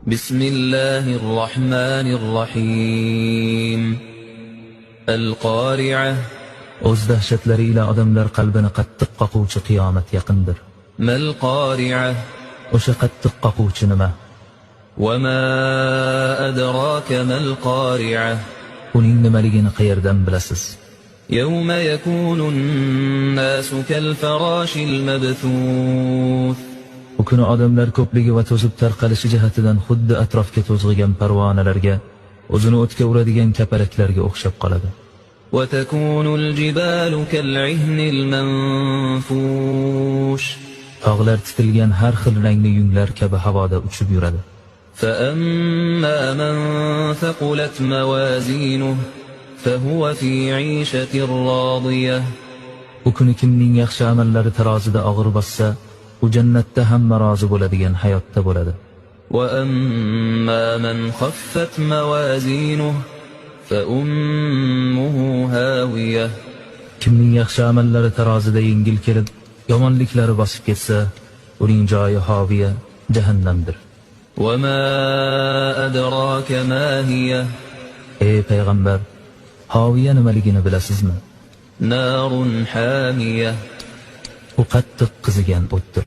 بسم الله الرحمن الرحيم القارعة O'z dahshatlari ila odamlar qalbini qattiq qoquvchi qiyomat yaqindir. mal qari'a O'sha qattiq qoquvchi nima? va ma adraka mal qari'a Uning nimaligini qayerdan bilasiz? yawma yakunu an-nasu kal farashil mabthuth U kuni odamlar ko'pligi va to'zib tarqalishi jihatidan xuddi atrofga to'zg'igan parvonalarga, o'zini o'tga uradigan kapalaklarga o'xshab qoladi. وتكون الجبال كالعهن المنفوش Tog'lar titilgan har xil rangli yunglar kabi havoda uchib yuradi. فأما من ثقلت موازينه فهو في عيشة راضية U kuni kimning yaxshi amallari tarozida og'ir bossa, u jannatda hamma rozi bo'ladigan hayotda bo'ladi. وأما من خفت موازينه فأمه هاوية Kimning yaxshi amallari tarozida yengil kelib, yomonliklari bosib ketsa, uning joyi hoviya, jahannamdir. وما أدراك ما هي Ey payg'ambar, hoviya nimaligini bilasizmi? نار حامية U qattiq qizigan o'tdir.